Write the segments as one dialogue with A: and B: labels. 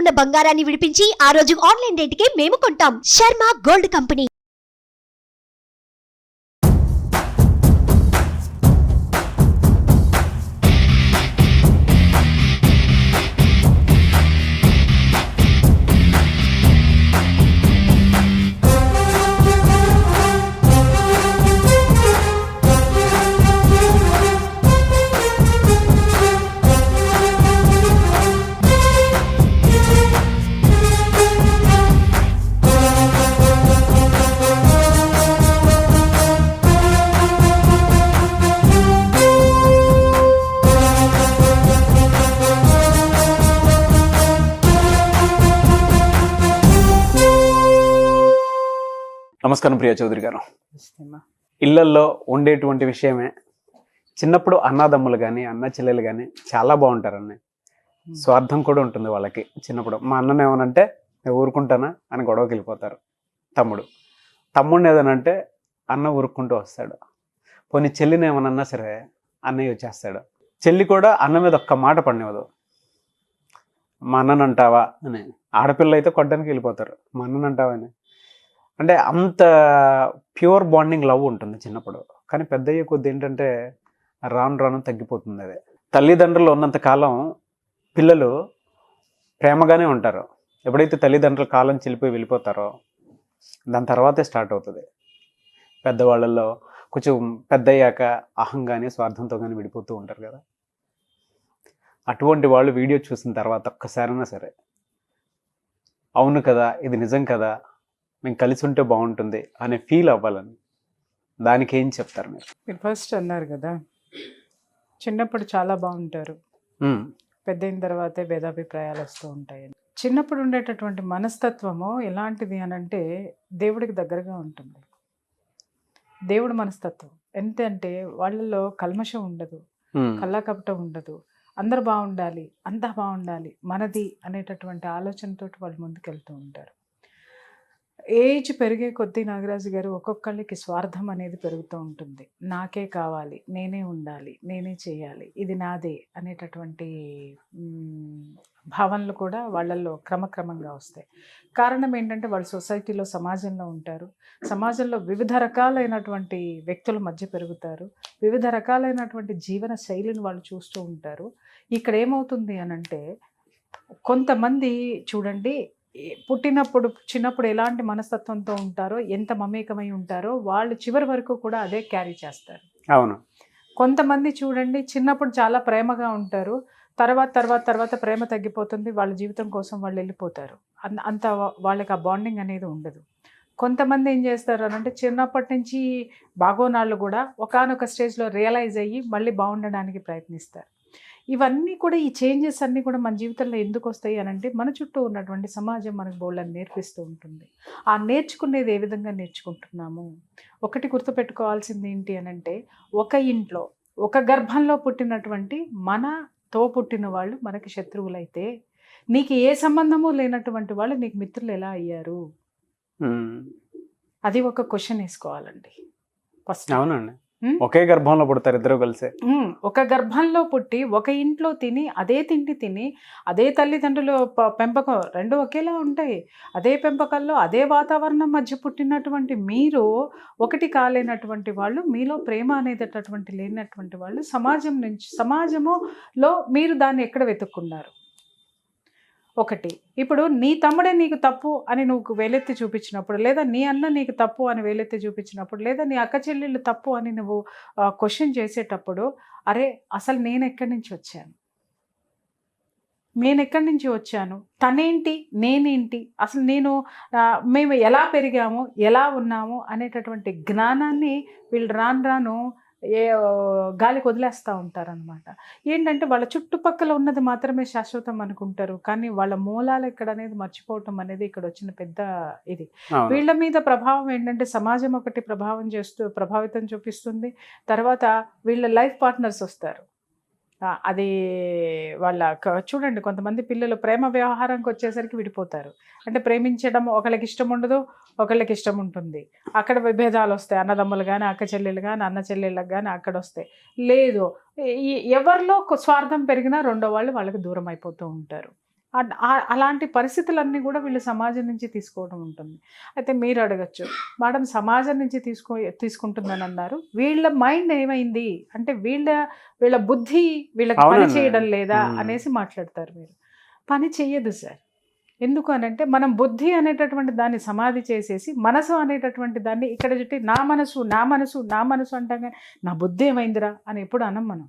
A: ఉన్న బంగారాన్ని విడిపించి ఆ రోజు ఆన్లైన్ రేటుకే మేము కొంటాం. Sharma gold company.
B: నమస్కారం ప్రియా చౌదరి గారు. ఇళ్లల్లో ఉండేటువంటి విషయమే, చిన్నప్పుడు అన్నదమ్ములు కానీ అన్న చెల్లెలు కానీ చాలా బాగుంటారని, స్వార్థం కూడా ఉంటుంది వాళ్ళకి. చిన్నప్పుడు మా అన్నను ఏమనంటే నేను ఊరుకుంటానా అని గొడవకి వెళ్ళిపోతారు. తమ్ముడిని ఏదనంటే అన్న ఊరుకుంటూ వస్తాడు. పోనీ చెల్లిని ఏమనన్నా సరే అన్నయ్య వచ్చేస్తాడు. చెల్లి కూడా అన్న మీద ఒక్క మాట పడినవదు. మా అన్నను అంటావా అని. ఆడపిల్ల అయితే కొట్టడానికి వెళ్ళిపోతారు, మా అన్నను అంటావా అని. అంటే అంత ప్యూర్ బాండింగ్ లవ్ ఉంటుంది చిన్నప్పుడు. కానీ పెద్ద అయ్యే కొద్ది ఏంటంటే రాను రాను తగ్గిపోతుంది. అదే తల్లిదండ్రులు ఉన్నంత కాలం పిల్లలు ప్రేమగానే ఉంటారు. ఎప్పుడైతే తల్లిదండ్రుల కాలం చెల్లిపోయి వెళ్ళిపోతారో దాని తర్వాతే స్టార్ట్ అవుతుంది. పెద్దవాళ్ళల్లో కొంచెం పెద్ద అయ్యాక అహం కానీ స్వార్థంతో కానీ విడిపోతూ ఉంటారు కదా. అటువంటి వాళ్ళు వీడియో చూసిన తర్వాత ఒక్కసారైనా సరే అవును కదా, ఇది నిజం కదా, మేము కలిసి ఉంటే బాగుంటుంది అనే ఫీల్ అవ్వాలని, దానికి ఏం చెప్తారు
C: మీరు ఫస్ట్ అన్నారు కదా చిన్నప్పుడు చాలా బాగుంటారు, పెద్ద అయిన తర్వాతే భేదాభిప్రాయాలు వస్తూ ఉంటాయని. చిన్నప్పుడు ఉండేటటువంటి మనస్తత్వము ఎలాంటిది అని అంటే దేవుడికి దగ్గరగా ఉంటుంది. దేవుడి మనస్తత్వం ఎంతంటే వాళ్ళలో కల్మషం ఉండదు, కల్లాకపటం ఉండదు, అందరు బాగుండాలి, అంతా బాగుండాలి, మనది అనేటటువంటి ఆలోచనతో వాళ్ళు ముందుకెళ్తూ ఉంటారు. ఏజ్ పెరిగే కొద్దీ నాగరాజు గారు ఒక్కొక్కళ్ళకి స్వార్థం అనేది పెరుగుతూ ఉంటుంది. నాకే కావాలి, నేనే ఉండాలి, నేనే చేయాలి, ఇది నాదే అనేటటువంటి భావనలు కూడా వాళ్ళల్లో క్రమక్రమంగా వస్తాయి. కారణం ఏంటంటే వాళ్ళు సొసైటీలో, సమాజంలో ఉంటారు. సమాజంలో వివిధ రకాలైనటువంటి వ్యక్తుల మధ్య పెరుగుతారు. వివిధ రకాలైనటువంటి జీవన శైలిని వాళ్ళు చూస్తూ ఉంటారు. ఇక్కడ ఏమవుతుంది అనంటే కొంతమంది చూడండి, చిన్నప్పుడు ఎలాంటి మనస్తత్వంతో ఉంటారో, ఎంత మమేకమై ఉంటారో వాళ్ళు చివరి వరకు కూడా అదే క్యారీ చేస్తారు.
B: అవును.
C: కొంతమంది చూడండి చిన్నప్పుడు చాలా ప్రేమగా ఉంటారు, తర్వాత ప్రేమ తగ్గిపోతుంది, వాళ్ళ జీవితం కోసం వాళ్ళు వెళ్ళిపోతారు. అంత వాళ్ళకి ఆ బాండింగ్ అనేది ఉండదు. కొంతమంది ఏం చేస్తారు అనంటే చిన్నప్పటి నుంచి బాగోనాళ్ళు కూడా ఒకానొక స్టేజ్లో రియలైజ్ అయ్యి మళ్ళీ బాగుండడానికి ప్రయత్నిస్తారు. ఇవన్నీ కూడా, ఈ చేంజెస్ అన్నీ కూడా మన జీవితంలో ఎందుకు వస్తాయి అనంటే మన చుట్టూ ఉన్నటువంటి సమాజం మనకు బోళ్ళని నేర్పిస్తూ ఉంటుంది. ఆ నేర్చుకునేది ఏ విధంగా నేర్చుకుంటున్నాము. ఒకటి గుర్తుపెట్టుకోవాల్సింది ఏంటి అనంటే, ఒక ఇంట్లో ఒక గర్భంలో పుట్టినటువంటి మనతో పుట్టిన వాళ్ళు మనకి శత్రువులైతే నీకు ఏ సంబంధము లేనటువంటి వాళ్ళు నీకు మిత్రులు ఎలా అయ్యారు? అది ఒక క్వశ్చన్ వేసుకోవాలండి ఫస్ట్.
B: అవునండి. ఒకే గర్భంలో పుడతారు ఇద్దరు కలిసి.
C: ఒక గర్భంలో పుట్టి ఒక ఇంట్లో తిని అదే తిండి తిని అదే తల్లిదండ్రులు పెంపకం రెండు ఒకేలా ఉంటాయి. అదే పెంపకంలో అదే వాతావరణం మధ్య పుట్టినటువంటి మీరు ఒకటి కాలేనటువంటి వాళ్ళు, మీలో ప్రేమ అనేటటువంటి లేనటువంటి వాళ్ళు, సమాజములో మీరు దాన్ని ఎక్కడ వెతుక్కున్నారు? ఒకటి, ఇప్పుడు నీ తమ్ముడే నీకు తప్పు అని నువ్వు వేలెత్తి చూపించినప్పుడు, లేదా నీ అన్న నీకు తప్పు అని వేలెత్తి చూపించినప్పుడు, లేదా నీ అక్క చెల్లెళ్ళు తప్పు అని నువ్వు క్వశ్చన్ చేసేటప్పుడు, అరే అసలు నేను ఎక్కడి నుంచి వచ్చాను, తనేంటి, నేనేంటి, అసలు మేము ఎలా పెరిగాము, ఎలా ఉన్నాము అనేటటువంటి జ్ఞానాన్ని వీళ్ళు రాను గాలికి వదిలేస్తూ ఉంటారనమాట. ఏంటంటే వాళ్ళ చుట్టుపక్కల ఉన్నది మాత్రమే శాశ్వతం అనుకుంటారు, కానీ వాళ్ళ మూలాలు ఎక్కడ అనేది మర్చిపోవటం అనేది ఇక్కడ వచ్చిన పెద్ద ఇది. వీళ్ళ మీద ప్రభావం ఏంటంటే సమాజం ఒకటి ప్రభావితం చూపిస్తుంది. తర్వాత వీళ్ళ లైఫ్ పార్ట్నర్స్ వస్తారు. అది వాళ్ళ చూడండి, కొంతమంది పిల్లలు ప్రేమ వ్యవహారానికి వచ్చేసరికి విడిపోతారు. అంటే ప్రేమించడం ఒకళ్ళకి ఇష్టం ఉండదు, ఒకళ్ళకి ఇష్టం ఉంటుంది. అక్కడ విభేదాలు వస్తాయి. అన్నదమ్ములు కానీ అక్క చెల్లెలు కానీ అన్న చెల్లెళ్ళకి కానీ అక్కడ వస్తాయి. లేదు, ఎవరిలో స్వార్థం పెరిగినా రెండో వాళ్ళకి దూరం అయిపోతూ ఉంటారు. అలాంటి పరిస్థితులన్నీ కూడా వీళ్ళు సమాజం నుంచి తీసుకోవడం ఉంటుంది. అయితే మీరు అడగచ్చు, మేడం సమాజం నుంచి తీసుకుంటుందని అన్నారు, వీళ్ళ మైండ్ ఏమైంది అంటే వీళ్ళ బుద్ధి వీళ్ళకి పని
B: అవునండి.
C: చేయడం లేదా అనేసి మాట్లాడతారు. మీరు పని చెయ్యదు సార్. ఎందుకు అనంటే మనం బుద్ధి అనేటటువంటి దాన్ని సమాధి చేసేసి మనసు అనేటటువంటి దాన్ని ఇక్కడ చుట్టి నా మనసు నా మనసు నా మనసు అంటాం, కానీ నా బుద్ధి ఏమైందిరా అని ఎప్పుడు అనం. మనం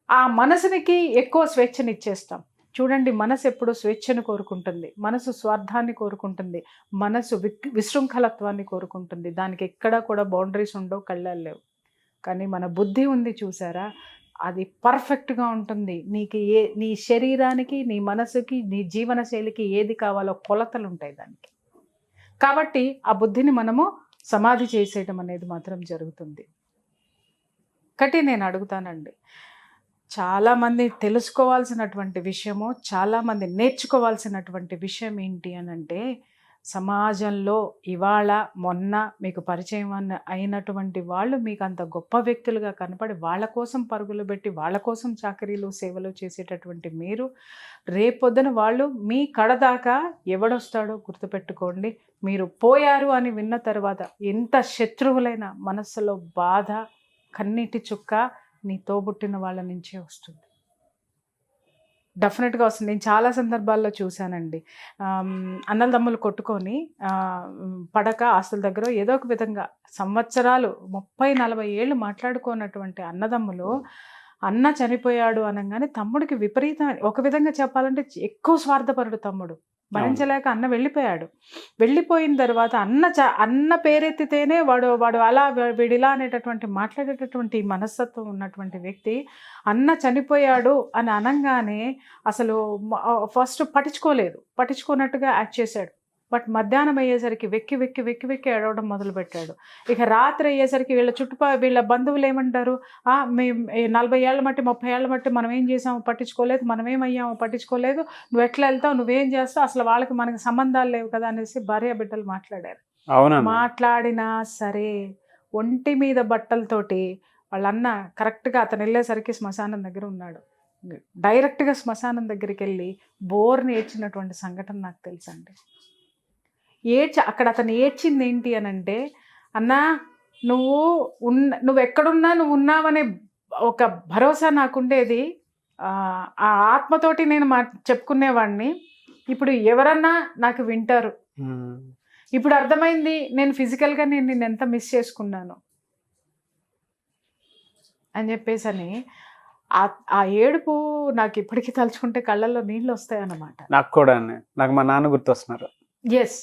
C: ఆ మనసునికి ఎక్కువ స్వేచ్ఛను ఇచ్చేస్తాం. చూడండి, మనసు ఎప్పుడు స్వేచ్ఛను కోరుకుంటుంది, మనసు స్వార్థాన్ని కోరుకుంటుంది, మనసు విశృంఖలత్వాన్ని కోరుకుంటుంది. దానికి ఎక్కడా కూడా బౌండరీస్ ఉండవు, కళ్ళాలు లేవు. కానీ మన బుద్ధి ఉంది చూసారా, అది పర్ఫెక్ట్గా ఉంటుంది. నీ శరీరానికి, నీ మనసుకి, నీ జీవనశైలికి ఏది కావాలో కొలతలు ఉంటాయి దానికి. కాబట్టి ఆ బుద్ధిని మనము సమాధి చేసేయడం అనేది మాత్రం జరుగుతుంది. ఒకటి నేను అడుగుతానండి, చాలామంది తెలుసుకోవాల్సినటువంటి విషయము, చాలామంది నేర్చుకోవాల్సినటువంటి విషయం ఏంటి అని అంటే, సమాజంలో ఇవాళ మొన్న మీకు పరిచయం అయినటువంటి వాళ్ళు మీకు అంత గొప్ప వ్యక్తులుగా కనపడి వాళ్ళ కోసం పరుగులు పెట్టి వాళ్ళ కోసం చాకరీలు సేవలు చేసేటటువంటి మీరు, రేపొద్దున వాళ్ళు మీ కడదాకా ఎవడొస్తాడో గుర్తుపెట్టుకోండి. మీరు పోయారు అని విన్న తర్వాత ఎంత శత్రువులైన మనస్సులో బాధ, కన్నీటి చుక్క నీ తోబుట్టిన వాళ్ళ నుంచే వస్తుంది. డెఫినెట్గా వస్తుంది. నేను చాలా సందర్భాల్లో చూశానండి, అన్నదమ్ములు కొట్టుకొని పడక ఆస్తుల దగ్గర ఏదో ఒక విధంగా సంవత్సరాలు 30-40 ఏళ్ళు మాట్లాడుకోనటువంటి అన్నదమ్ములు, అన్న చనిపోయాడు అనగానే తమ్ముడికి ఒక విధంగా చెప్పాలంటే ఎక్కువ స్వార్థపరుడు తమ్ముడు. భరించలేక అన్న వెళ్ళిపోయాడు. వెళ్ళిపోయిన తర్వాత అన్న పేరెత్తితేనే వాడు అలా వీడిలా అనేటటువంటి మాట్లాడేటటువంటి మనస్తత్వం ఉన్నటువంటి వ్యక్తి అన్న చనిపోయాడు అని అనగానే అసలు ఫస్ట్ పట్టించుకోనట్టుగా యాక్ట్ చేశాడు. బట్ మధ్యాహ్నం అయ్యేసరికి వెక్కి వెక్కి వెక్కి వెక్కి ఏడవడం మొదలుపెట్టాడు. ఇక రాత్రి అయ్యేసరికి వీళ్ళ బంధువులు ఏమంటారు, మేము 40 ఏళ్ళ మట్టి 30 ఏళ్ళ మట్టి మనం ఏం చేసామో పట్టించుకోలేదు, మనం ఏమయ్యామో పట్టించుకోలేదు, నువ్వు ఎట్లా వెళ్తావు, నువ్వేం చేస్తావు, అసలు వాళ్ళకి మనకి సంబంధాలు లేవు కదా అనేసి భార్య బిడ్డలు మాట్లాడారు. మాట్లాడినా సరే ఒంటి మీద బట్టలతోటి వాళ్ళన్న కరెక్ట్గా అతను వెళ్ళేసరికి శ్మశానం దగ్గర ఉన్నాడు. డైరెక్ట్గా శ్మశానం దగ్గరికి వెళ్ళి బోర్ని ఏడ్చినటువంటి సంఘటన నాకు తెలుసండి. అక్కడ అతను ఏడ్చింది ఏంటి అని అంటే, అన్నా నువ్వు ఎక్కడున్నా నువ్వు ఉన్నావనే ఒక భరోసా నాకుండేది, ఆ ఆత్మతోటి నేను చెప్పుకునేవాడిని. ఇప్పుడు ఎవరన్నా నాకు వింటారు, ఇప్పుడు అర్థమైంది నేను ఫిజికల్గా నేను ఎంత మిస్ చేసుకున్నాను అని చెప్పేసి ఆ ఏడుపు నాకు ఇప్పటికీ తలుచుకుంటే కళ్ళల్లో నీళ్ళు వస్తాయి అన్నమాట.
B: నాకు కూడా, నాకు మా నాన్న గుర్తొస్తున్నారు.
C: ఎస్,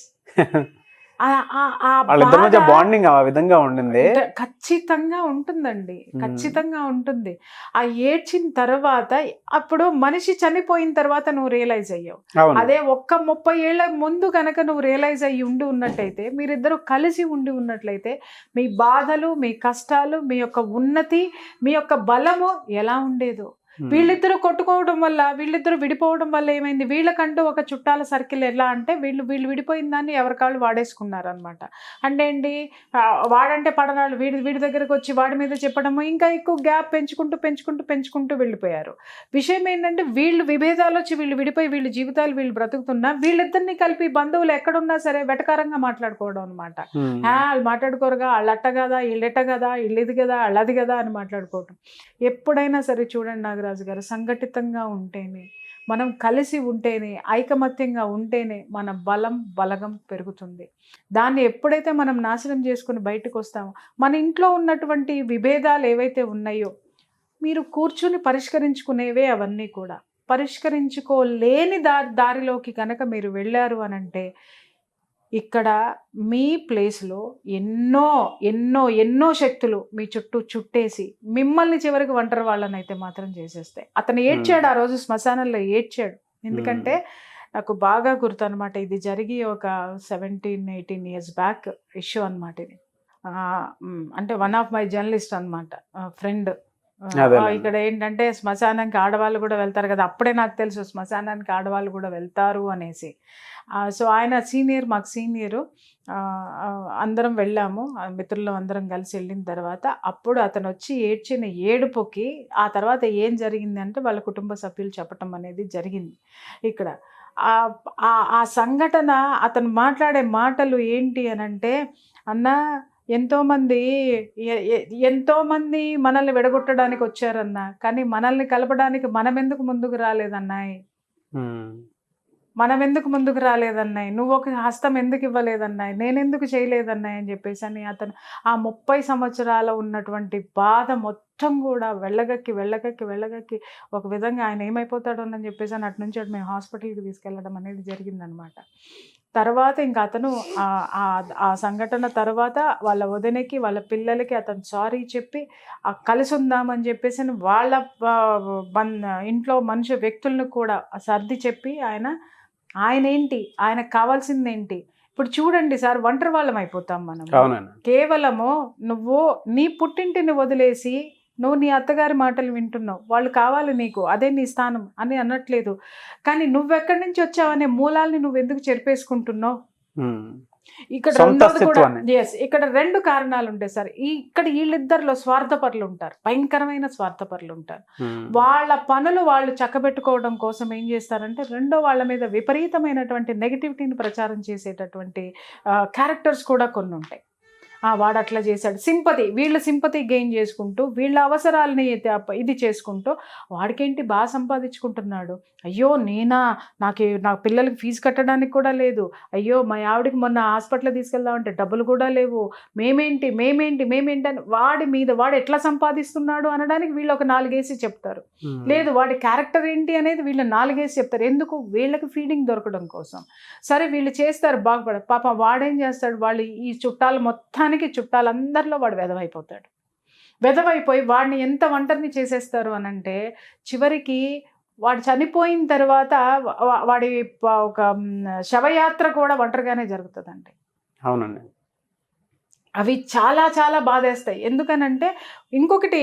B: వాళ్ళిద్దరి మధ్య బాండింగ్ ఆ విధంగా ఉండింది.
C: ఖచ్చితంగా ఉంటుందండి, ఖచ్చితంగా ఉంటుంది. ఆ ఏడ్చిన తర్వాత అప్పుడు మనిషి చనిపోయిన తర్వాత నువ్వు రియలైజ్ అయ్యావు. అదే 30 ఏళ్ల ముందు కనుక నువ్వు రియలైజ్ అయ్యి ఉన్నట్టయితే, మీరిద్దరూ కలిసి ఉన్నట్లయితే, మీ బాధలు, మీ కష్టాలు, మీ యొక్క ఉన్నతి, మీ యొక్క బలము ఎలా ఉండేదో. వీళ్ళిద్దరూ కొట్టుకోవడం వల్ల, వీళ్ళిద్దరూ విడిపోవడం వల్ల ఏమైంది, వీళ్ళకంటూ ఒక చుట్టాల సర్కిల్ ఎలా అంటే వీళ్ళు విడిపోయిన దాన్ని ఎవరికాళ్ళు వాడేసుకున్నారు అనమాట. అంటే ఏంటి, వాడంటే పడనాళ్ళు వీడి దగ్గరకు వచ్చి వాడి మీద చెప్పడము, ఇంకా ఎక్కువ గ్యాప్ పెంచుకుంటూ వెళ్ళిపోయారు. విషయం ఏంటంటే, వీళ్ళు విభేదాలు వచ్చి వీళ్ళు విడిపోయి వీళ్ళ జీవితాలు వీళ్ళు బ్రతుకుతున్నా, వీళ్ళిద్దరిని కలిపి బంధువులు ఎక్కడున్నా సరే వెటకారంగా మాట్లాడుకోవడం అనమాట. వాళ్ళు మాట్లాడుకోరుగా, వాళ్ళు అట్ట కదా, వీళ్ళెట్ట కదా, వీళ్ళు ఇది కదా, వాళ్ళది కదా అని మాట్లాడుకోవటం. ఎప్పుడైనా సరే చూడండి నాగరాజు గారు, సంఘటితంగా ఉంటేనే, మనం కలిసి ఉంటేనే, ఐకమత్యంగా ఉంటేనే మన బలగం పెరుగుతుంది. దాన్ని ఎప్పుడైతే మనం నాశనం చేసుకుని బయటకు వస్తామో, మన ఇంట్లో ఉన్నటువంటి విభేదాలు ఏవైతే ఉన్నాయో, మీరు కూర్చుని పరిష్కరించుకునేవే అవన్నీ కూడా. పరిష్కరించుకోలేని దారిలోకి కనుక మీరు వెళ్ళారు అనంటే, ఇక్కడ మీ ప్లేస్లో ఎన్నో శక్తులు మీ చుట్టూ చుట్టేసి మిమ్మల్ని చివరికి ఒంటరి వాళ్ళని అయితే మాత్రం చేసేస్తాయి. అతను ఏడ్చాడు ఆ రోజు, శ్మశానంలో ఏడ్చాడు. ఎందుకంటే నాకు బాగా గుర్తు అనమాట, ఇది జరిగి ఒక 17-18 years బ్యాక్ ఇష్యూ అనమాట ఇది. అంటే వన్ ఆఫ్ మై జర్నలిస్ట్ అనమాట, ఫ్రెండ్,
B: అదేలేండి.
C: ఇక్కడ ఏంటంటే శ్మశానానికి ఆడవాళ్ళు కూడా వెళ్తారు కదా, అప్పుడే నాకు తెలుసు శ్మశానానికి ఆడవాళ్ళు కూడా వెళ్తారు అనేసి. సో ఆయన సీనియర్, మాకు సీనియరు. అందరం వెళ్ళాము, మిత్రులు అందరం కలిసి వెళ్ళిన తర్వాత అప్పుడు అతను వచ్చి ఏడ్చిన ఏడుపుకి ఆ తర్వాత ఏం జరిగింది అంటే వాళ్ళ కుటుంబ సభ్యులు చెప్పటం అనేది జరిగింది. ఇక్కడ ఆ సంఘటన, అతను మాట్లాడే మాటలు ఏంటి అనంటే, అన్న ఎంతోమంది మనల్ని విడగొట్టడానికి వచ్చారన్నా, కానీ మనల్ని కలపడానికి మనం ఎందుకు ముందుకు రాలేదన్నాయి, మనం ఎందుకు ముందుకు రాలేదన్నాయి, నువ్వు ఒక హస్తం ఎందుకు ఇవ్వలేదన్నాయి, నేనెందుకు చేయలేదన్నాయి అని చెప్పేసి అని అతను ఆ 30 సంవత్సరాల ఉన్నటువంటి బాధ మొత్తం కూడా వెళ్ళగక్కి ఒక విధంగా ఆయన ఏమైపోతాడో అని చెప్పేసి అని అటు నుంచి అటు మేము హాస్పిటల్కి తీసుకెళ్ళడం అనేది జరిగిందనమాట. తర్వాత ఇంకా అతను ఆ సంఘటన తర్వాత వాళ్ళ వదినకి వాళ్ళ పిల్లలకి అతను సారీ చెప్పి కలిసి ఉందామని చెప్పేసి వాళ్ళ ఇంట్లో వ్యక్తులను కూడా సర్ది చెప్పి ఆయన ఏంటి, ఆయనకు కావాల్సింది ఏంటి. ఇప్పుడు చూడండి సార్, ఒంటరి వాళ్ళం అయిపోతాం మనం. కేవలము నువ్వు నీ పుట్టింటిని వదిలేసి నువ్వు నీ అత్తగారి మాటలు వింటున్నావు, వాళ్ళు కావాలి నీకు, అదే నీ స్థానం అని అనట్లేదు. కానీ నువ్వెక్కడి నుంచి వచ్చావనే మూలాల్ని నువ్వు ఎందుకు చెరిపేసుకుంటున్నావు? ఇక్కడ ఇక్కడ 2 కారణాలు ఉంటాయి సార్. ఇక్కడ వీళ్ళిద్దరిలో స్వార్థపరులు ఉంటారు, భయంకరమైన స్వార్థపరులు ఉంటారు. వాళ్ళ పనులు వాళ్ళు చక్కబెట్టుకోవడం కోసం ఏం చేస్తారంటే రెండో వాళ్ళ మీద విపరీతమైనటువంటి నెగిటివిటీని ప్రచారం చేసేటటువంటి క్యారెక్టర్స్ కూడా కొన్ని ఉంటాయి. వాడు అట్లా చేశాడు, వీళ్ళు సింపతి గెయిన్ చేసుకుంటూ వీళ్ళ అవసరాలని ఇది చేసుకుంటూ వాడికేంటి బాగా సంపాదించుకుంటున్నాడు. అయ్యో నాకు పిల్లలకి ఫీజు కట్టడానికి కూడా లేదు, అయ్యో మా ఆవిడకి మొన్న హాస్పిటల్ తీసుకెళ్దామంటే డబ్బులు కూడా లేవు, మేమేంటి అని వాడు ఎట్లా సంపాదిస్తున్నాడు అనడానికి వీళ్ళు ఒక 4 వేసి చెప్తారు. లేదు, వాడి క్యారెక్టర్ ఏంటి అనేది వీళ్ళు 4 వేసి చెప్తారు. ఎందుకు? వీళ్ళకి ఫీడింగ్ దొరకడం కోసం. సరే వీళ్ళు చేస్తారు, బాగుపడ. పాప వాడేం చేస్తాడు, వాళ్ళు ఈ చుట్టాలందరిలో వాడు వెధవైపోయి వాడిని ఎంత ఒంటరిని చేసేస్తారు అనంటే చివరికి వాడు చనిపోయిన తర్వాత వాడి ఒక శవయాత్ర కూడా ఒంటరిగానే జరుగుతుందండి.
B: అవునండి.
C: అవి చాలా చాలా బాధేస్తాయి. ఎందుకనంటే ఇంకొకటి,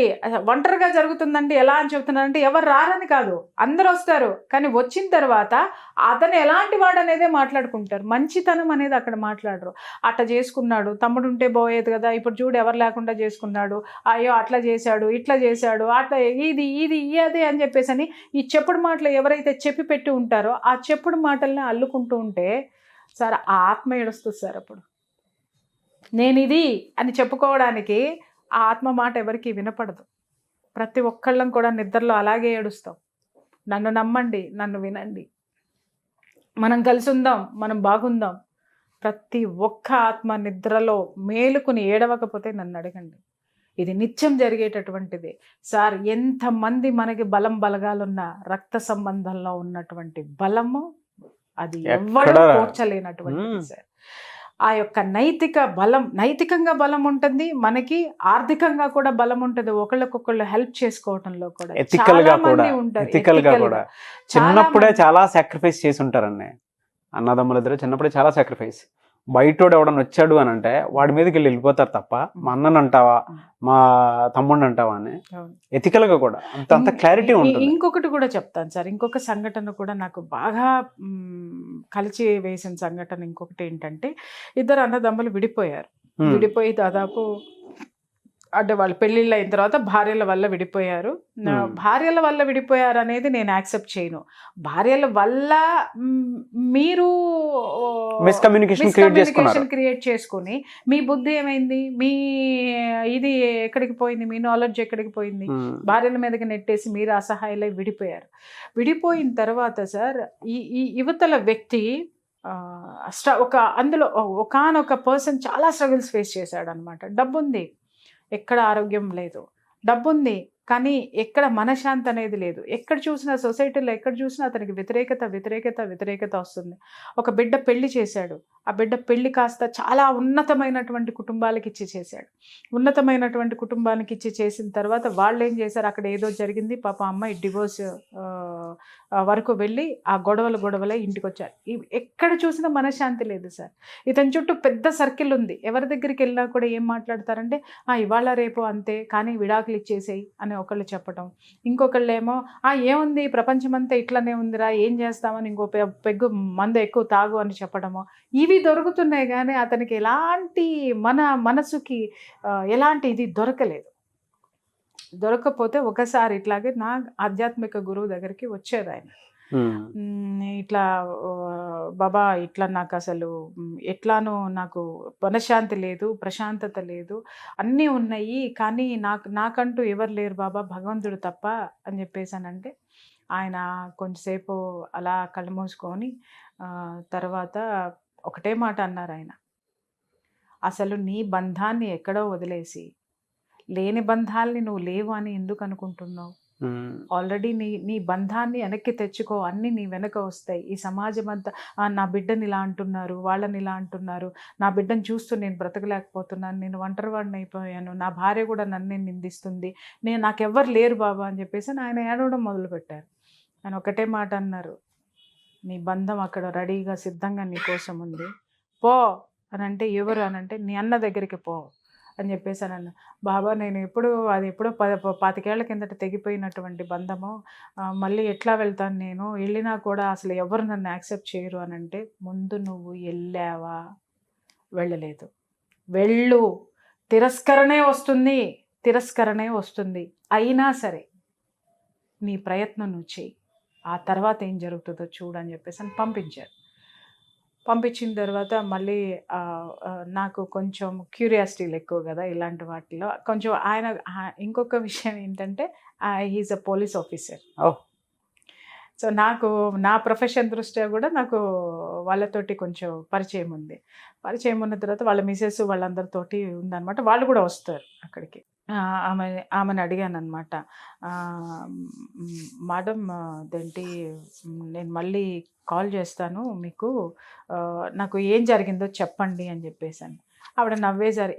C: ఒంటరిగా జరుగుతుందంటే ఎలా అని చెప్తున్నానంటే ఎవరు రారని కాదు, అందరూ వస్తారు. కానీ వచ్చిన తర్వాత అతను ఎలాంటి వాడు అనేదే మాట్లాడుకుంటారు, మంచితనం అనేది అక్కడ మాట్లాడరు. అట్లా చేసుకున్నాడు, తమ్ముడు ఉంటే పోయేది కదా, ఇప్పుడు చూడు ఎవరు లేకుండా చేసుకున్నాడు, అయ్యో అట్లా చేశాడు, ఇట్లా చేశాడు, అట్లా ఇది అదే అని చెప్పేసి అని ఈ చెప్పుడు మాటలు ఎవరైతే చెప్పి పెట్టి ఉంటారో ఆ చెప్పుడు మాటల్ని అల్లుకుంటూ ఉంటే సార్ ఆ ఆత్మ ఏడుస్తుంది సార్. అప్పుడు నేనిది అని చెప్పుకోవడానికి ఆ ఆత్మ మాట ఎవరికి వినపడదు. ప్రతి ఒక్కళ్ళం కూడా నిద్రలో అలాగే ఏడుస్తాం. నన్ను నమ్మండి, నన్ను వినండి, మనం కలిసి ఉందాం, మనం బాగుందాం. ప్రతి ఒక్క ఆత్మ నిద్రలో మేలుకుని ఏడవకపోతే నన్ను అడగండి, ఇది నిత్యం జరిగేటటువంటిది సార్. ఎంతమంది మనకి బలగాలున్న రక్త సంబంధంలో ఉన్నటువంటి బలము అది ఎవ్వరూ పోర్చలేనటువంటిది సార్. ఆ యొక్క నైతికంగా బలం ఉంటుంది, మనకి ఆర్థికంగా కూడా బలం ఉంటుంది. ఒకళ్ళకొకళ్ళు హెల్ప్ చేసుకోవడంలో కూడా చాలా మంది ఉంటారు.
B: చిన్నప్పుడే చాలా సాక్రిఫైస్ చేసి ఉంటారండి అన్నదమ్ములిద్దరు. చిన్నప్పుడే చాలా సాక్రిఫైస్. బయటోడు ఎవడన్నా వచ్చాడు అని అంటే వాడి మీదకి వెళ్ళిపోతారు తప్ప మా అన్నని అంటావా, మా తమ్ముడిని అంటావా అని ఎథికల్ గా కూడా అంత క్లారిటీ ఉంటుంది.
C: ఇంకొకటి కూడా చెప్తాను సార్, ఇంకొక సంఘటన కూడా నాకు బాగా కలిసి వేసిన సంఘటన ఇంకొకటి ఏంటంటే, 2 అన్నదమ్ములు విడిపోయి దాదాపు అంటే వాళ్ళు పెళ్ళిళ్ళు అయిన తర్వాత భార్యల వల్ల విడిపోయారు. భార్యల వల్ల విడిపోయారు అనేది నేను యాక్సెప్ట్ చేయను. భార్యల వల్ల మీరు మిస్కమ్యూనికేషన్ క్రియేట్ చేసుకుని మీ బుద్ధి ఏమైంది, మీ ఇది ఎక్కడికి పోయింది, మీ నాలెడ్జ్ ఎక్కడికి పోయింది, భార్యల మీదకి నెట్టేసి మీరు అసహాయులై విడిపోయారు. విడిపోయిన తర్వాత సార్ ఈ యువతల వ్యక్తి అందులో ఒకానొక పర్సన్ చాలా స్ట్రగుల్స్ ఫేస్ చేశాడు అనమాట. డబ్బుంది, ఎక్కడ ఆరోగ్యం లేదు, డబ్బుంది కానీ ఎక్కడ మనశ్శాంతి అనేది లేదు. ఎక్కడ చూసినా సొసైటీలో ఎక్కడ చూసినా అతనికి వ్యతిరేకత వస్తుంది. ఒక బిడ్డ పెళ్లి చేశాడు, ఆ బిడ్డ పెళ్లి కాస్త చాలా ఉన్నతమైనటువంటి కుటుంబాలకి ఇచ్చి చేశాడు. ఉన్నతమైనటువంటి కుటుంబానికి ఇచ్చి చేసిన తర్వాత వాళ్ళు ఏం చేశారు, అక్కడ ఏదో జరిగింది, పాప అమ్మాయి డివోర్స్ వరకు వెళ్ళి ఆ గొడవలే ఇంటికి వచ్చారు. ఎక్కడ చూసినా మనశ్శాంతి లేదు సార్. ఇతని చుట్టూ పెద్ద సర్కిల్ ఉంది. ఎవరి దగ్గరికి వెళ్ళినా కూడా ఏం మాట్లాడతారంటే ఇవాళ రేపు అంతే కానీ విడాకులు ఇచ్చేసేయి అని ఒకళ్ళు చెప్పడం, ఇంకొకళ్ళేమో ఏముంది ప్రపంచమంతా ఇట్లనే ఉందిరా ఏం చేస్తామని ఇంకో పెగ్గు మందు ఎక్కువ తాగు అని చెప్పడము, ఇవి దొరుకుతున్నాయి. కానీ అతనికి ఎలాంటి మనసుకి ఎలాంటి ఇది దొరకకపోతే ఒకసారి ఇట్లాగే నా ఆధ్యాత్మిక గురువు దగ్గరికి వచ్చేది ఆయన. ఇట్లా బాబా ఇట్లా నాకు అసలు ఎట్లానో నాకు మనశ్శాంతి లేదు, ప్రశాంతత లేదు, అన్నీ ఉన్నాయి కానీ నాకంటూ ఎవరు లేరు బాబా, భగవంతుడు తప్ప అని చెప్పేసానంటే ఆయన కొంచెంసేపు అలా కళ్ళు మూసుకొని తర్వాత ఒకటే మాట అన్నారు ఆయన, అసలు నీ బంధాన్ని ఎక్కడో వదిలేసి లేని బంధాలని నువ్వు లేవు అని ఎందుకు అనుకుంటున్నావు? ఆల్రెడీ నీ బంధాన్ని వెనక్కి తెచ్చుకో, అన్నీ నీ వెనక వస్తాయి. ఈ సమాజం అంతా నా బిడ్డని ఇలా అంటున్నారు, వాళ్ళని ఇలా అంటున్నారు, నా బిడ్డను చూస్తూ నేను బ్రతకలేకపోతున్నాను, నేను ఒంటరివాడిని అయిపోయాను, నా భార్య కూడా నన్నే నిందిస్తుంది, నాకెవ్వరు లేరు బాబా అని చెప్పేసి ఆయన ఏడవడం మొదలుపెట్టారు. ఆయన ఒకటే మాట అన్నారు, నీ బంధం అక్కడ రెడీగా సిద్ధంగా నీ కోసం ఉంది, పో అని అంటే ఎవరు అని అంటే నీ అన్న దగ్గరికి పో అని చెప్పేసి అన్న. బాబా నేను ఎప్పుడో 25 ఏళ్ల కిందట తెగిపోయినటువంటి బంధము, మళ్ళీ ఎట్లా వెళ్తాను, నేను వెళ్ళినా కూడా అసలు ఎవరు నన్ను యాక్సెప్ట్ చేయరు అని అంటే, ముందు నువ్వు వెళ్ళావా? వెళ్ళలేదు. వెళ్ళు, తిరస్కరణే వస్తుంది, అయినా సరే నీ ప్రయత్నం నువ్వు చెయ్యి, ఆ తర్వాత ఏం జరుగుతుందో చూడు అని చెప్పేసి అని పంపించారు. పంపించిన తర్వాత మళ్ళీ నాకు కొంచెం క్యూరియాసిటీలు ఎక్కువ కదా ఇలాంటి వాటిలో. కొంచెం ఆయన ఇంకొక విషయం ఏంటంటే he is a police officer. So నాకు నా ప్రొఫెషన్ దృష్ట్యా కూడా నాకు వాళ్ళతోటి కొంచెం పరిచయం ఉంది. పరిచయం ఉన్న తర్వాత వాళ్ళ మిసెస్ వాళ్ళందరితోటి ఉందన్నమాట. వాళ్ళు కూడా వస్తారు అక్కడికి. ఆమెను అడిగాను అనమాట, మేడం అదేంటి నేను మళ్ళీ కాల్ చేస్తాను మీకు, నాకు ఏం జరిగిందో చెప్పండి అని చెప్పేసాను. ఆవిడ నవ్వేశారు,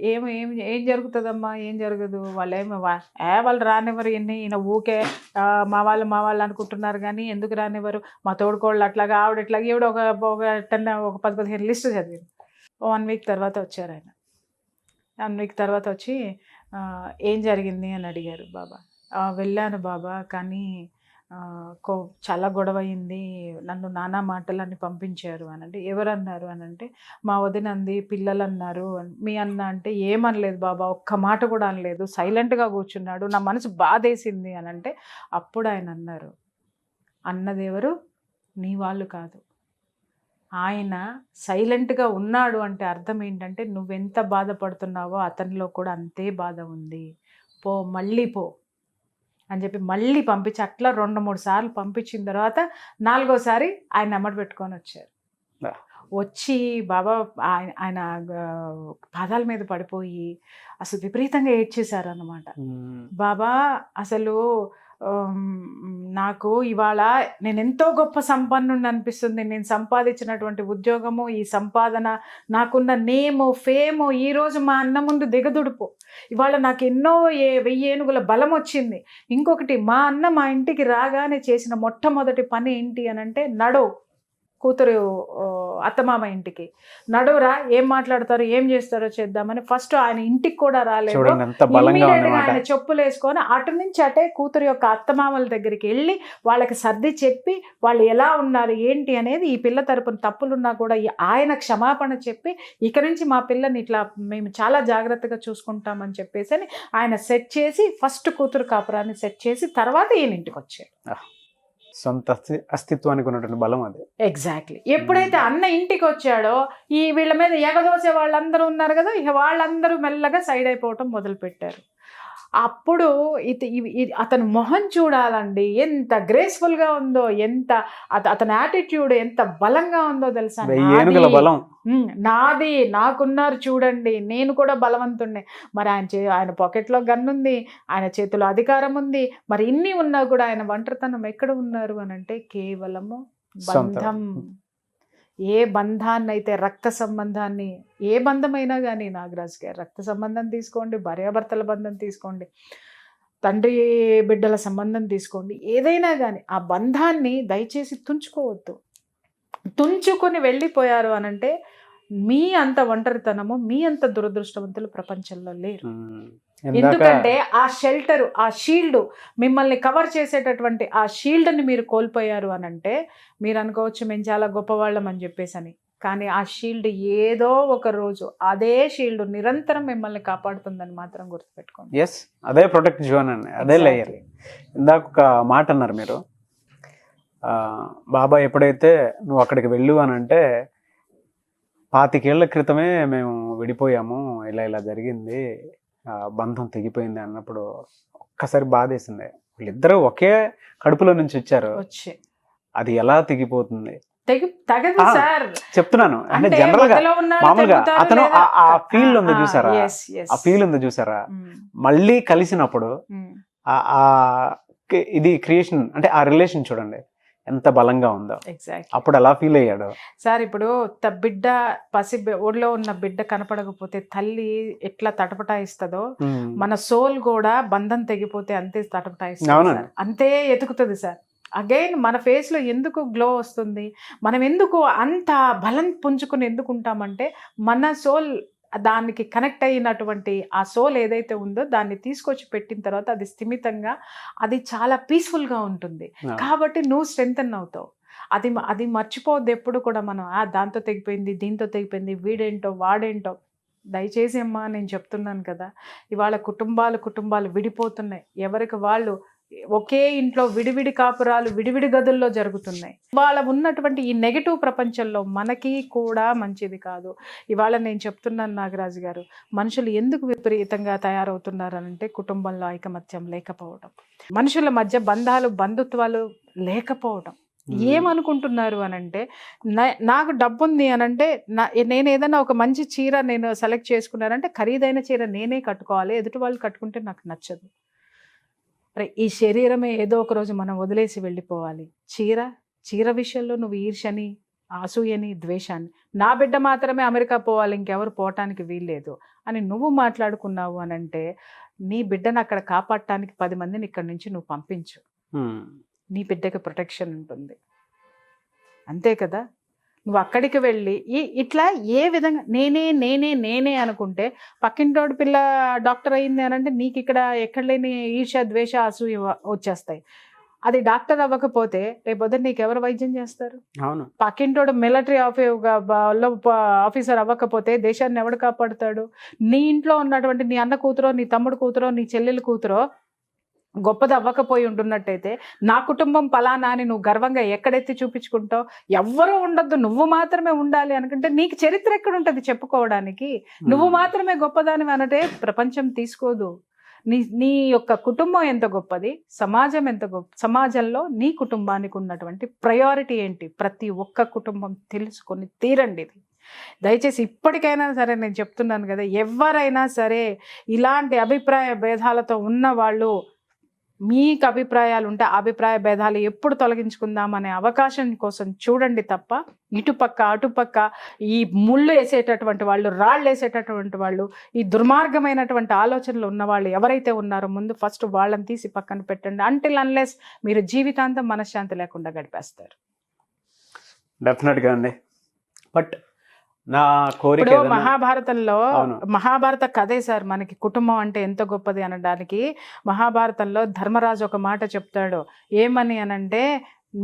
C: ఏం జరుగుతుందమ్మా, ఏం జరగదు, వాళ్ళు రానివ్వరు, ఈయన ఊకే మా వాళ్ళు అనుకుంటున్నారు కానీ ఎందుకు రానివ్వరు, మా తోడుకోళ్ళు అట్లాగా ఆవిడ ఇట్లాగా ఈవిడ ఒక 10-15 లిస్టు చదివింది. 1 వీక్ తర్వాత వచ్చారు ఆయన. 1 వీక్ తర్వాత వచ్చి ఏం జరిగింది అని అడిగారు. బాబా వెళ్ళాను బాబా, కానీ చాలా గొడవ అయింది, నన్ను నానా మాటలని పంపించారు అని అంటే, ఎవరన్నారు అని అంటే, మా వదిన అంది, పిల్లలు అన్నారు. మీ అన్న అంటే ఏమనలేదు బాబా, ఒక్క మాట కూడా అనలేదు, సైలెంట్గా కూర్చున్నాడు, నా మనసు బాధేసింది అని అంటే, అప్పుడు ఆయన అన్నారు, అన్నదెవరు, నీ వాళ్ళు కాదు, ఆయన సైలెంట్గా ఉన్నాడు అంటే అర్థం ఏంటంటే నువ్వెంత బాధపడుతున్నావో అతనిలో కూడా అంతే బాధ ఉంది, మళ్ళీ పో అని చెప్పి మళ్ళీ పంపించి అట్లా 2-3 సార్లు పంపించిన తర్వాత 4వసారి ఆయన ఎమ్మడి పెట్టుకొని వచ్చారు. వచ్చి బాబా ఆయన పాదాల మీద పడిపోయి అసలు విపరీతంగా ఏడ్చేశారు అన్నమాట. బాబా అసలు నాకు ఇవాళ నేను ఎంతో గొప్ప సంపన్నుని అనిపిస్తుంది, నేను సంపాదించినటువంటి ఉద్యోగము, ఈ సంపాదన, నాకున్న నేము, ఫేము ఈరోజు మా అన్న ముందు దిగదుడుపు. ఇవాళ నాకు ఎన్నో 1000 ఏనుగుల బలం వచ్చింది. ఇంకొకటి, మా అన్న మా ఇంటికి రాగానే చేసిన మొట్టమొదటి పని ఏంటి అని అంటే, కూతురు అత్తమామ ఇంటికి నడువురా, ఏం మాట్లాడతారు, ఏం చేస్తారో చేద్దామని ఫస్ట్ ఆయన ఇంటికి కూడా రాలేదు. ఆయన చెప్పులు వేసుకొని అటు నుంచి అటే కూతురు యొక్క అత్తమామల దగ్గరికి వెళ్ళి వాళ్ళకి సర్ది చెప్పి వాళ్ళు ఎలా ఉన్నారు ఏంటి అనేది, ఈ పిల్ల తరపున తప్పులున్నా కూడా ఆయన క్షమాపణ చెప్పి, ఇక నుంచి మా పిల్లని ఇట్లా మేము చాలా జాగ్రత్తగా చూసుకుంటామని చెప్పేసి ఆయన సెట్ చేసి ఫస్ట్ కూతురు కాపురాన్ని సెట్ చేసి తర్వాత ఈయన ఇంటికి వచ్చారు.
B: సొంత అస్తిత్వానికి ఉన్నటువంటి బలం అది.
C: ఎగ్జాక్ట్లీ. ఎప్పుడైతే అన్న ఇంటికి వచ్చాడో ఈ వీళ్ళ మీద ఎగదోసే వాళ్ళందరూ ఉన్నారు కదా, ఇక వాళ్ళందరూ మెల్లగా సైడ్ అయిపోవటం మొదలుపెట్టారు. అప్పుడు అతని మొహం చూడాలండి, ఎంత గ్రేస్ఫుల్గా ఉందో, ఎంత అతని యాటిట్యూడ్ ఎంత బలంగా ఉందో తెలుసా. నాది, నాకున్నారు చూడండి, నేను కూడా బలవంతుణ్ణి. మరి ఆయన పాకెట్లో గన్ ఉంది, ఆయన చేతిలో అధికారం ఉంది, మరి ఇన్ని ఉన్నా కూడా ఆయన ఒంటరితనం ఎక్కడ ఉన్నారు అని అంటే కేవలము బంధం. ఏ బంధాన్ని అయితే, రక్త సంబంధాన్ని, ఏ బంధమైనా కానీ నాగరాజ్ గారు, రక్త సంబంధం తీసుకోండి, భార్యాభర్తల బంధం తీసుకోండి, తండ్రి బిడ్డల సంబంధం తీసుకోండి, ఏదైనా కానీ ఆ బంధాన్ని దయచేసి తుంచుకోవద్దు. తుంచుకొని వెళ్ళిపోయారు అనంటే మీ అంత ఒంటరితనము, మీ అంత దురదృష్టవంతులు ప్రపంచంలో లేరు. ఎందుకంటే ఆ షెల్టర్, ఆ షీల్డ్, మిమ్మల్ని కవర్ చేసేటటువంటి ఆ షీల్డ్ని మీరు కోల్పోయారు అనంటే మీరు అనుకోవచ్చు మేము చాలా గొప్పవాళ్ళం అని చెప్పేసి. కానీ ఆ షీల్డ్ ఏదో ఒక రోజు అదే షీల్డ్ నిరంతరం మిమ్మల్ని కాపాడుతుందని మాత్రం గుర్తుపెట్టుకోండి.
B: ఎస్, అదే ప్రొటెక్ట్ జోన్ అండి, అదే లేయర్. ఇందాక ఒక మాట అన్నారు మీరు, బాబా ఎప్పుడైతే నువ్వు అక్కడికి వెళ్ళు అని అంటే 25 ఏళ్ల క్రితమే మేము విడిపోయాము, ఇలా ఇలా జరిగింది, బంధం తెగిపోయింది అన్నప్పుడు ఒక్కసారి బాధేసింది. వీళ్ళిద్దరూ ఒకే కడుపులో నుంచి వచ్చారు, అది ఎలా తెగిపోతుంది
C: తగదు సార్
B: చెప్తున్నాను. అంటే జనరల్ గా మామూలుగా అతను ఆ ఫీల్ ఉంది చూసారా, ఆ ఫీల్ ఉంది చూసారా, మళ్ళీ కలిసినప్పుడు ఇది క్రియేషన్ అంటే ఆ రిలేషన్ చూడండి ఎంత బలంగా ఉందో. అప్పుడు అలా ఫీల్ అయ్యాడు
C: సార్. ఇప్పుడు బిడ్డ ఒడిలో ఉన్న బిడ్డ కనపడకపోతే తల్లి ఎట్లా తటపటాయిస్తుందో, మన సోల్ కూడా బంధం తెగిపోతే అంతే తటపటాయిస్తుంది, అంతే ఎతుకుతుంది సార్. అగైన్ మన ఫేస్ లో ఎందుకు గ్లో వస్తుంది, మనం ఎందుకు అంత బలం పుంజుకుని ఎందుకు ఉంటామంటే మన సోల్ దానికి కనెక్ట్ అయినటువంటి ఆ సోల్ ఏదైతే ఉందో దాన్ని తీసుకొచ్చి పెట్టిన తర్వాత అది స్థిమితంగా, అది చాలా పీస్ఫుల్గా ఉంటుంది. కాబట్టి నువ్వు స్ట్రెంగ్తన్ అవుతావు. అది మర్చిపోవద్దు ఎప్పుడు కూడా. మనం దాంతో తెగిపోయింది, దీంతో తెగిపోయింది, వీడేంటో వాడేంటో. దయచేసి అమ్మా నేను చెప్తున్నాను కదా, ఇవాళ కుటుంబాలు విడిపోతున్నాయి. ఎవరికి వాళ్ళు ఒకే ఇంట్లో విడివిడి కాపురాలు, విడివిడి గదుల్లో జరుగుతున్నాయి. వాళ్ళ ఉన్నటువంటి ఈ నెగిటివ్ ప్రపంచంలో మనకి కూడా మంచిది కాదు. ఇవాళ నేను చెప్తున్నాను నాగరాజు గారు, మనుషులు ఎందుకు విపరీతంగా తయారవుతున్నారనంటే కుటుంబంలో ఐకమత్యం లేకపోవడం, మనుషుల మధ్య బంధుత్వాలు లేకపోవడం. ఏమనుకుంటున్నారు అనంటే నాకు డబ్బు ఉంది అనంటే నేను ఏదైనా ఒక మంచి చీర నేను సెలెక్ట్ చేసుకున్నానంటే ఖరీదైన చీర నేనే కట్టుకోవాలి, ఎదుటి వాళ్ళు కట్టుకుంటే నాకు నచ్చదు. ఈ శరీరమే ఏదో ఒక రోజు మనం వదిలేసి వెళ్ళిపోవాలి. చీర విషయంలో నువ్వు ఈర్ష్యని, అసూయని, ద్వేషాన్ని, నా బిడ్డ మాత్రమే అమెరికా పోవాలి, ఇంకెవరు పోవటానికి వీల్లేదు అని నువ్వు మాట్లాడుకున్నావు అనంటే నీ బిడ్డను అక్కడ కాపాడటానికి 10 మందిని ఇక్కడి నుంచి నువ్వు పంపించు, నీ బిడ్డకి ప్రొటెక్షన్ ఉంటుంది. అంతే కదా. నువ్వు అక్కడికి వెళ్ళి ఇట్లా ఏ విధంగా నేనే అనుకుంటే పక్కింటోడి పిల్ల డాక్టర్ అయింది అని అంటే నీకు ఇక్కడ ఎక్కడ లేని ఈర్ష్య, ద్వేష, అసూయ వచ్చేస్తాయి. అది డాక్టర్ అవ్వకపోతే రేపొద్దు నీకు ఎవరు వైద్యం చేస్తారు? పక్కింటోడు మిలిటరీ ఆఫీసర్ అవ్వకపోతే దేశాన్ని ఎవడు కాపాడుతాడు? నీ ఇంట్లో ఉన్నటువంటి నీ అన్న కూతురో, నీ తమ్ముడు కూతురో, నీ చెల్లెలు కూతురో గొప్పది అవ్వకపోయి ఉంటున్నట్టయితే నా కుటుంబం పలానా అని నువ్వు గర్వంగా ఎక్కడెత్తి చూపించుకుంటావు? ఎవ్వరూ ఉండొద్దు, నువ్వు మాత్రమే ఉండాలి అనుకుంటే నీకు చరిత్ర ఎక్కడ ఉంటుంది చెప్పుకోవడానికి? నువ్వు మాత్రమే గొప్పదాని అనంటే ప్రపంచం తీసుకోదు. నీ యొక్క కుటుంబం ఎంత గొప్పది, సమాజం ఎంత గొప్ప, సమాజంలో నీ కుటుంబానికి ఉన్నటువంటి ప్రయారిటీ ఏంటి, ప్రతి ఒక్క కుటుంబం తెలుసుకొని తీరండి. ఇది దయచేసి ఇప్పటికైనా సరే నేను చెప్తున్నాను కదా, ఎవరైనా సరే ఇలాంటి అభిప్రాయ భేదాలతో ఉన్న వాళ్ళు, మీకు అభిప్రాయాలు ఉంటే అభిప్రాయ భేదాలు ఎప్పుడు తొలగించుకుందామనే అవకాశం కోసం చూడండి తప్ప ఇటుపక్క అటుపక్క ఈ ముళ్ళు వేసేటటువంటి వాళ్ళు, రాళ్ళు వేసేటటువంటి వాళ్ళు, ఈ దుర్మార్గమైనటువంటి ఆలోచనలు ఉన్న వాళ్ళు ఎవరైతే ఉన్నారో ముందు ఫస్ట్ వాళ్ళని తీసి పక్కన పెట్టండి. అంటిల్ అన్లెస్ మీరు జీవితాంతం మనశ్శాంతి లేకుండా గడిపేస్తారు.
B: డెఫినెట్గా అండి. బట్ నా కోరిక
C: మహాభారతంలో, మహాభారత కథే సార్ మనకి కుటుంబం అంటే ఎంత గొప్పది అనడానికి. మహాభారతంలో ధర్మరాజు ఒక మాట చెప్తాడు, ఏమని అనంటే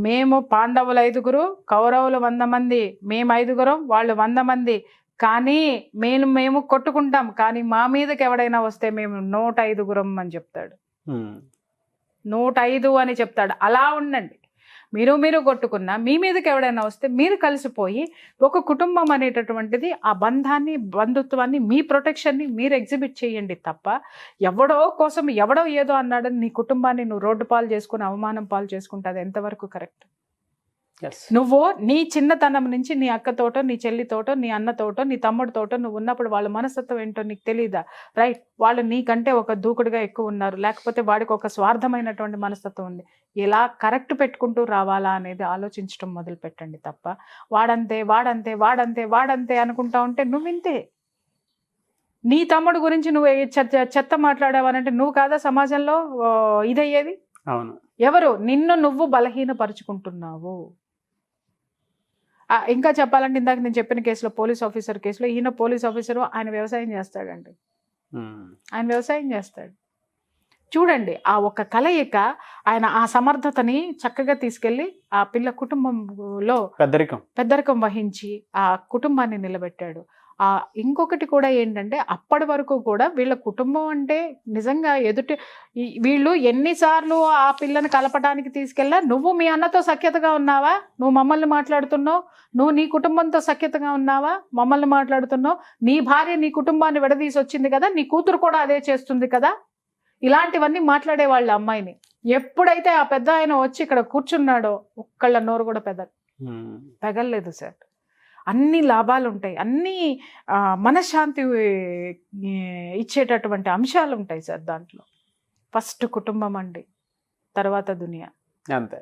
C: మేము పాండవులు 5, కౌరవులు 100 మంది, మేము 5, వాళ్ళు 100 మంది, కానీ మేము కొట్టుకుంటాం, కానీ మా మీదకి ఎవడైనా వస్తే మేము 105 అని చెప్తాడు. 105 అని చెప్తాడు. అలా ఉండండి. మీరు కొట్టుకున్నా మీ మీదకి ఎవడైనా వస్తే మీరు కలిసిపోయి ఒక కుటుంబం అనేటటువంటిది, ఆ బంధాన్ని, బంధుత్వాన్ని, మీ ప్రొటెక్షన్ని మీరు ఎగ్జిబిట్ చేయండి తప్ప ఎవడో కోసం ఎవడో ఏదో అన్నాడని నీ కుటుంబాన్ని నువ్వు రోడ్డు పాలు చేసుకుని అవమానం పాలు చేసుకుంటే అది ఎంతవరకు కరెక్ట్?
B: Yes.
C: నువ్వు నీ చిన్నతనం నుంచి నీ అక్కతోటో నీ చెల్లితోటో నీ అన్నతోటో నీ తమ్ముడితోటో నువ్వు ఉన్నప్పుడు వాళ్ళ మనస్తత్వం ఏంటో నీకు తెలియదా? రైట్, వాళ్ళు నీకంటే ఒక దూకుడుగా ఎక్కువ ఉన్నారు, లేకపోతే వాడికి ఒక స్వార్థమైనటువంటి మనస్తత్వం ఉంది. ఎలా కరెక్ట్ పెట్టుకుంటూ రావాలా అనేది ఆలోచించడం మొదలు పెట్టండి తప్ప వాడంతే వాడంతే వాడంతే వాడంతే అనుకుంటా ఉంటే నువ్వు ఇంతే. నీ తమ్ముడు గురించి నువ్వు చెత్త మాట్లాడావనంటే నువ్వు కాదా సమాజంలో ఇదయ్యేది?
B: అవును.
C: ఎవరు? నిన్ను నువ్వు బలహీనపరుచుకుంటున్నావు. ఇంకా చెప్పాలంటే ఇందాక నేను చెప్పిన కేసులో, పోలీస్ ఆఫీసర్ కేసులో, ఈయన పోలీస్ ఆఫీసరు, ఆయన వ్యవసాయం చేస్తాడండి. ఆయన వ్యవసాయం చేస్తాడు. చూడండి, ఆ ఒక్క కలయిక ఆయన ఆ సమర్థతని చక్కగా తీసుకెళ్ళి ఆ పిల్ల కుటుంబంలో పెద్దరికం వహించి ఆ కుటుంబాన్ని నిలబెట్టాడు. ఇంకొకటి కూడా ఏంటంటే, అప్పటి వరకు కూడా వీళ్ళ కుటుంబం అంటే నిజంగా వీళ్ళు ఎన్నిసార్లు ఆ పిల్లని కలపడానికి తీసుకెళ్ళా, నువ్వు మీ అన్నతో సఖ్యతగా ఉన్నావా, నువ్వు మమ్మల్ని మాట్లాడుతున్నావు, నువ్వు నీ కుటుంబంతో సఖ్యతగా ఉన్నావా, మమ్మల్ని మాట్లాడుతున్నావు, నీ భార్య నీ కుటుంబాన్ని విడదీసి వచ్చింది కదా, నీ కూతురు కూడా అదే చేస్తుంది కదా, ఇలాంటివన్నీ మాట్లాడేవాళ్ళ అమ్మాయిని. ఎప్పుడైతే ఆ పెద్ద ఆయన వచ్చి ఇక్కడ కూర్చున్నాడో ఒక్కళ్ళ నోరు కూడా పెగల్లేదు సార్. అన్ని లాభాలు ఉంటాయి, అన్ని మనశ్శాంతి ఇచ్చేటటువంటి అంశాలు ఉంటాయి సార్ దాంట్లో. ఫస్ట్ కుటుంబం అండి, తర్వాత దునియా.
B: అంతే.